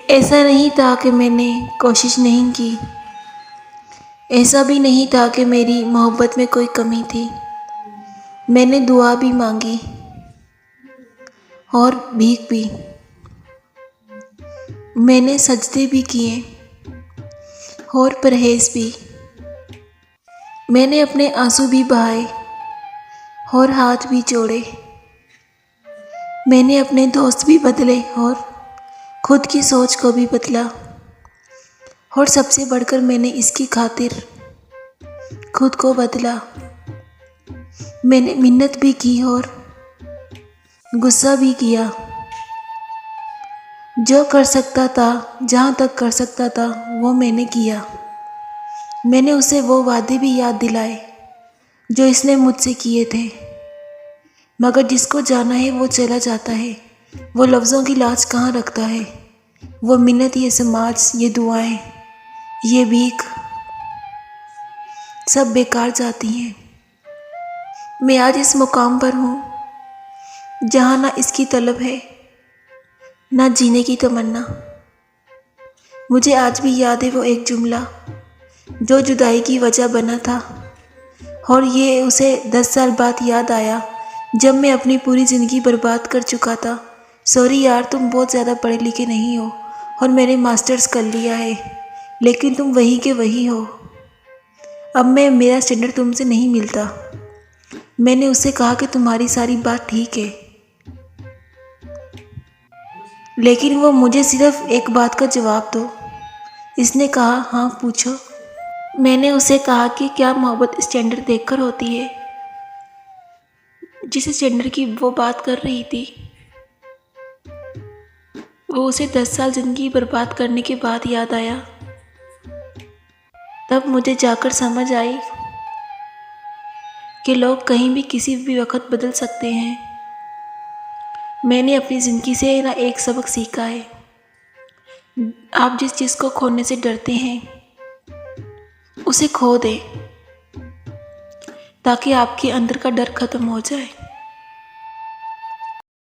ऐसा नहीं था कि मैंने कोशिश नहीं की, ऐसा भी नहीं था कि मेरी मोहब्बत में कोई कमी थी। मैंने दुआ भी मांगी और भीख भी, मैंने सजदे भी किए और परहेज़ भी, मैंने अपने आंसू भी बहाए और हाथ भी जोड़े। मैंने अपने दोस्त भी बदले और खुद की सोच को भी बदला, और सबसे बढ़कर मैंने इसकी खातिर खुद को बदला। मैंने मिन्नत भी की और गुस्सा भी किया। जो कर सकता था, जहाँ तक कर सकता था, वो मैंने किया। मैंने उसे वो वादे भी याद दिलाए जो इसने मुझसे किए थे। मगर जिसको जाना है वो चला जाता है। वो लफ्ज़ों की लाज कहाँ रखता है। वो मिन्नत, ये समाज, ये दुआएं, ये भीख सब बेकार जाती हैं। मैं आज इस मुकाम पर हूँ जहाँ ना इसकी तलब है, ना जीने की तमन्ना। मुझे आज भी याद है वो एक जुमला जो जुदाई की वजह बना था, और ये उसे 10 साल बाद याद आया जब मैं अपनी पूरी ज़िंदगी बर्बाद कर चुका था। सॉरी यार, तुम बहुत ज़्यादा पढ़े लिखे नहीं हो और मैंने मास्टर्स कर लिया है, लेकिन तुम वही के वही हो। अब मेरा स्टैंडर्ड तुमसे नहीं मिलता। मैंने उससे कहा कि तुम्हारी सारी बात ठीक है, लेकिन वो मुझे सिर्फ एक बात का जवाब दो। इसने कहा, हाँ पूछो। मैंने उसे कहा कि क्या मोहब्बत स्टैंडर्ड देखकर होती है? जिस स्टैंडर्ड की वो बात कर रही थी, वो उसे 10 साल ज़िंदगी बर्बाद करने के बाद याद आया। तब मुझे जाकर समझ आई कि लोग कहीं भी किसी भी वक्त बदल सकते हैं। मैंने अपनी ज़िंदगी से ना एक सबक सीखा है। आप जिस चीज़ को खोने से डरते हैं उसे खो दें, ताकि आपके अंदर का डर खत्म हो जाए।